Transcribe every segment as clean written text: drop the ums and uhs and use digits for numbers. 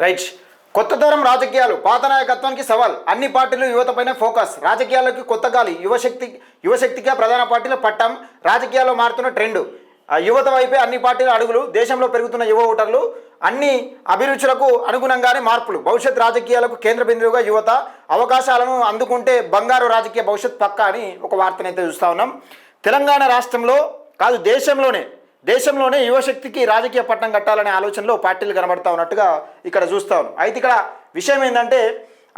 Right. కొత్త తరం రాజకీయాలు పాత నాయకత్వానికి సవాల్, అన్ని పార్టీలు యువతపైన ఫోకస్, రాజకీయాల్లోకి కొత్త గాలి, యువశక్తిగా ప్రధాన పార్టీలు పట్టం, రాజకీయాల్లో మారుతున్న ట్రెండ్, యువత వైపే అన్ని పార్టీల అడుగులు, దేశంలో పెరుగుతున్న యువ ఓటర్లు, అన్ని అభిరుచులకు అనుగుణంగానే మార్పులు, భవిష్యత్ రాజకీయాలకు కేంద్ర బిందువుగా యువత, అవకాశాలను అందుకుంటే బంగారు రాజకీయ భవిష్యత్ పక్కా అని ఒక వార్తనైతే చూస్తూ ఉన్నాం. తెలంగాణ రాష్ట్రంలో కాదు దేశంలోనే యువశక్తికి రాజకీయ పట్టణం కట్టాలనే ఆలోచనలో పార్టీలు కనబడతా ఉన్నట్టుగా ఇక్కడ చూస్తా ఉన్నాం. అయితే ఇక్కడ విషయం ఏంటంటే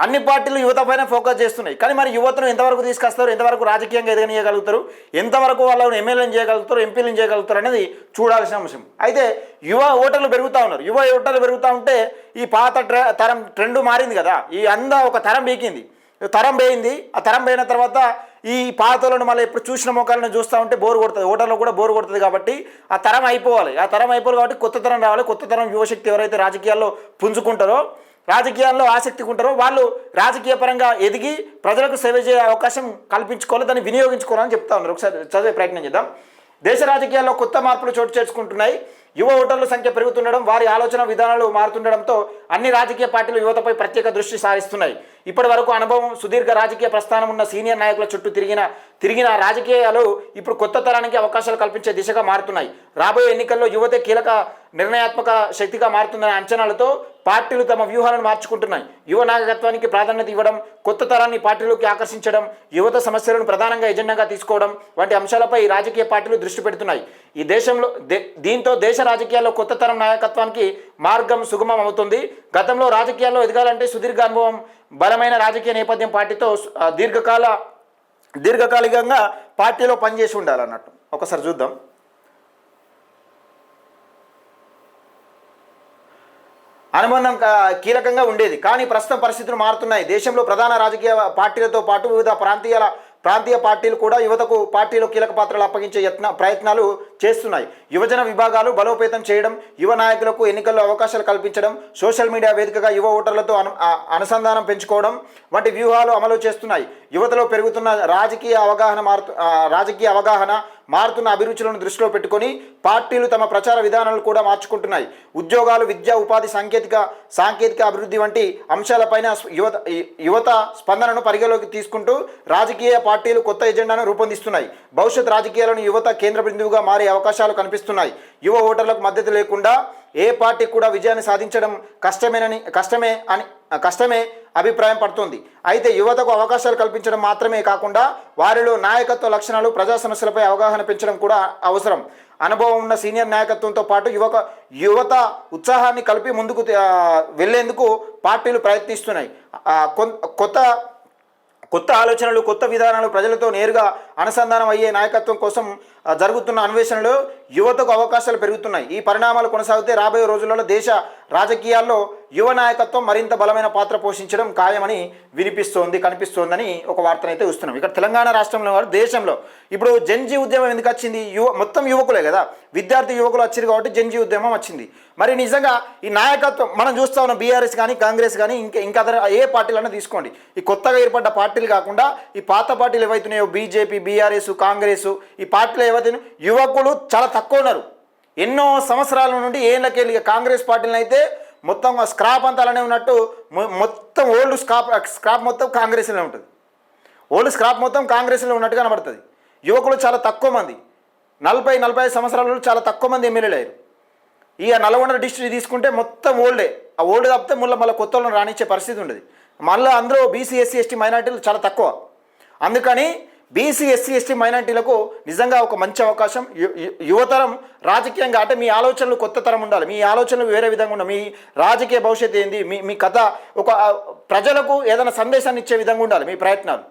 అన్ని పార్టీలు యువత పైన ఫోకస్ చేస్తున్నాయి. కానీ మరి యువతను ఎంతవరకు తీసుకొస్తారు, ఎంతవరకు రాజకీయంగా ఎదగనీయగలుగుతారు, ఎంతవరకు వాళ్ళని ఎమ్మెల్యేలను చేయగలుగుతారు, ఎంపీలను చేయగలుగుతారు అనేది చూడాల్సిన అంశం. అయితే యువ ఓటర్లు పెరుగుతూ ఉన్నారు. యువ ఓటర్లు పెరుగుతూ ఉంటే ఈ పాత తరం ట్రెండ్ మారింది కదా, ఈ ఒక తరం బీకింది, తరం పోయింది. ఆ తరం పోయిన తర్వాత ఈ పాతలను మళ్ళీ ఎప్పుడు చూసిన మొక్కలను చూస్తూ ఉంటే బోరు కొడుతుంది, ఓటర్లో కూడా బోరు కొడుతుంది. కాబట్టి ఆ తరం అయిపోవాలి కాబట్టి కొత్త తరం రావాలి. కొత్త తరం యువశక్తి ఎవరైతే రాజకీయాల్లో పుంజుకుంటారో, రాజకీయాల్లో ఆసక్తిగా ఉంటారో వాళ్ళు రాజకీయ పరంగా ఎదిగి ప్రజలకు సేవ చేసే అవకాశం కల్పించుకోవాలి, దాన్ని వినియోగించుకోవాలని చెప్తా ఉన్నారు. ఒకసారి చదివే ప్రయత్నం చేద్దాం. దేశ రాజకీయాల్లో కొత్త మార్పులు చోటు చేసుకుంటున్నాయి. యువ ఓటర్ల సంఖ్య పెరుగుతుండడం, వారి ఆలోచన విధానాలు మారుతుండడంతో అన్ని రాజకీయ పార్టీలు యువతపై ప్రత్యేక దృష్టి సారిస్తున్నాయి. ఇప్పటి వరకు అనుభవం, సుదీర్ఘ రాజకీయ ప్రస్థానం ఉన్న సీనియర్ నాయకుల చుట్టూ తిరిగిన రాజకీయాలు ఇప్పుడు కొత్త తరానికి అవకాశాలు కల్పించే దిశగా మారుతున్నాయి. రాబోయే ఎన్నికల్లో యువతే కీలక నిర్ణయాత్మక శక్తిగా మారుతుందనే అంచనాలతో పార్టీలు తమ వ్యూహాలను మార్చుకుంటున్నాయి. యువ నాయకత్వానికి ప్రాధాన్యత ఇవ్వడం, కొత్త తరాన్ని పార్టీలోకి ఆకర్షించడం, యువత సమస్యలను ప్రధానంగా ఎజెండాగా తీసుకోవడం వంటి అంశాలపై రాజకీయ పార్టీలు దృష్టి పెడుతున్నాయి. ఈ దీంతో దేశ రాజకీయాల్లో కొత్త తరం నాయకత్వానికి మార్గం సుగమం అవుతుంది. గతంలో రాజకీయాల్లో ఎదగాలంటే సుదీర్ఘ అనుభవం, బలమైన రాజకీయ నేపథ్యం, పార్టీతో దీర్ఘకాలికంగా పార్టీలో పనిచేసి ఉండాలన్నట్టు. ఒకసారి చూద్దాం. అనుబంధం కీలకంగా ఉండేది, కానీ ప్రస్తుతం పరిస్థితులు మారుతున్నాయి. దేశంలో ప్రధాన రాజకీయ పార్టీలతో పాటు వివిధ ప్రాంతీయ పార్టీలు కూడా యువతకు పార్టీలో కీలక పాత్రలు అప్పగించే ప్రయత్నాలు చేస్తున్నాయి. యువజన విభాగాలు బలోపేతం చేయడం, యువ నాయకులకు ఎన్నికల్లో అవకాశాలు కల్పించడం, సోషల్ మీడియా వేదికగా యువ ఓటర్లతో అనుసంధానం పెంచుకోవడం వంటి వ్యూహాలు అమలు చేస్తున్నాయి. యువతలో పెరుగుతున్న రాజకీయ అవగాహన, మారుతున్న అభిరుచులను దృష్టిలో పెట్టుకొని పార్టీలు తమ ప్రచార విధానాలు కూడా మార్చుకుంటున్నాయి. ఉద్యోగాలు, విద్య, ఉపాధి, సాంకేతిక అభివృద్ధి వంటి అంశాలపైన యువత స్పందనను పరిగణలోకి తీసుకుంటూ రాజకీయ పార్టీలు కొత్త ఎజెండాను రూపొందిస్తున్నాయి. భవిష్యత్ రాజకీయాలను యువత కేంద్ర బిందువుగా మారే అవకాశాలు కనిపిస్తున్నాయి. యువ ఓటర్లకు మద్దతు లేకుండా ఏ పార్టీ కూడా విజయాన్ని సాధించడం కష్టమే అభిప్రాయం పడుతుంది. అయితే యువతకు అవకాశాలు కల్పించడం మాత్రమే కాకుండా వారిలో నాయకత్వ లక్షణాలు, ప్రజా సమస్యలపై అవగాహన పెంచడం కూడా అవసరం. అనుభవం ఉన్న సీనియర్ నాయకత్వంతో పాటు యువత ఉత్సాహాన్ని కలిపి ముందుకు వెళ్లేందుకు పార్టీలు ప్రయత్నిస్తున్నాయి. కొత్త ఆలోచనలు, కొత్త విధానాలు, ప్రజలతో నేరుగా అనుసంధానం అయ్యే నాయకత్వం కోసం జరుగుతున్న అన్వేషణలో యువతకు అవకాశాలు పెరుగుతున్నాయి. ఈ పరిణామాలు కొనసాగితే రాబోయే రోజులలో దేశ రాజకీయాల్లో యువ నాయకత్వం మరింత బలమైన పాత్ర పోషించడం ఖాయమని కనిపిస్తోందని ఒక వార్తనైతే వస్తున్నాం. ఇక్కడ తెలంగాణ రాష్ట్రంలో దేశంలో ఇప్పుడు జెన్జీ ఉద్యమం ఎందుకు వచ్చింది? మొత్తం యువకులే కదా, విద్యార్థి యువకులు వచ్చారు కాబట్టి జెన్జీ ఉద్యమం వచ్చింది. మరి నిజంగా ఈ నాయకత్వం మనం చూస్తా ఉన్నాం. బీఆర్ఎస్ కానీ, కాంగ్రెస్ కానీ, ఇంకా ఏ పార్టీలన్నా తీసుకోండి, ఈ కొత్తగా ఏర్పడ్డ పార్టీలు కాకుండా ఈ పాత పార్టీలు ఏవైతున్నాయో బీజేపీ, బీఆర్ఎస్, కాంగ్రెస్, ఈ పార్టీలు ఏవైతే యువకులు చాలా తక్కువ ఉన్నారు. ఎన్నో సంవత్సరాల నుండి ఏళ్ళకెళ్ళి కాంగ్రెస్ పార్టీలను అయితే మొత్తం స్క్రాప్ అంతా అలానే ఉన్నట్టు మొత్తం ఓల్డ్ స్క్రాప్ మొత్తం కాంగ్రెస్లో ఉంటుంది. ఓల్డ్ స్క్రాప్ మొత్తం కాంగ్రెస్లో ఉన్నట్టుగా కనబడుతుంది. యువకులు చాలా తక్కువ మంది, 40-45 సంవత్సరాలలో చాలా తక్కువ మంది ఎమ్మెల్యేలు అయ్యారు. ఇక నల్గొండ డిస్ట్రిక్ట్ తీసుకుంటే మొత్తం ఓల్డే. ఆ ఓల్డ్ తప్పితే మళ్ళీ కొత్త వాళ్ళని రానిచ్చే పరిస్థితి ఉండేది. మళ్ళీ అందులో బీసీ, ఎస్సీ, ఎస్టీ మైనార్టీలు చాలా తక్కువ. అందుకని బీసీ, ఎస్సీ, ఎస్టీ మైనార్టీలకు నిజంగా ఒక మంచి అవకాశం. యువతరం రాజకీయంగా అంటే మీ ఆలోచనలు కొత్త తరం ఉండాలి, మీ ఆలోచనలు వేరే విధంగా ఉండాలి, మీ రాజకీయ భవిష్యత్తు ఏంది, మీ కథ ఒక ప్రజలకు ఏదైనా సందేశాన్ని ఇచ్చే విధంగా ఉండాలి మీ ప్రయత్నాలు.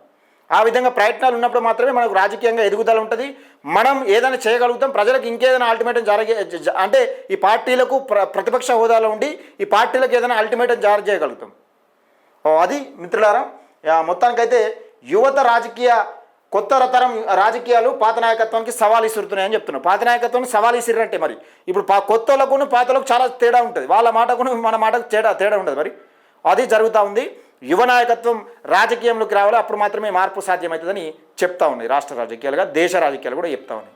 ఆ విధంగా ప్రయత్నాలు ఉన్నప్పుడు మాత్రమే మనకు రాజకీయంగా ఎదుగుదల ఉంటుంది. మనం ఏదైనా చేయగలుగుతాం. ప్రజలకు ఇంకేదైనా అల్టిమేటం అంటే ఈ పార్టీలకు ప్రతిపక్ష హోదాలో ఉండి ఈ పార్టీలకు ఏదైనా అల్టిమేటం జారీ చేయగలుగుతాం. అది మిత్రులారా, మొత్తానికైతే యువత కొత్త తరం రాజకీయాలు పాత నాయకత్వానికి సవాల్ ఇస్తున్నాయని చెప్తున్నాం. పాత నాయకత్వానికి సవాల్ ఇసిరంటే మరి ఇప్పుడు కొత్తలకు పాతలకు చాలా తేడా ఉంటుంది. వాళ్ళ మాటకు మన మాటకు తేడా ఉంటుంది. మరి అది జరుగుతూ ఉంది. యువ నాయకత్వం రాజకీయంలోకి రావాలి, అప్పుడు మాత్రమే మార్పు సాధ్యమవుతుందని చెప్తా ఉన్నాయి. రాష్ట్ర రాజకీయాలుగా దేశ రాజకీయాలు కూడా చెప్తా ఉన్నాయి.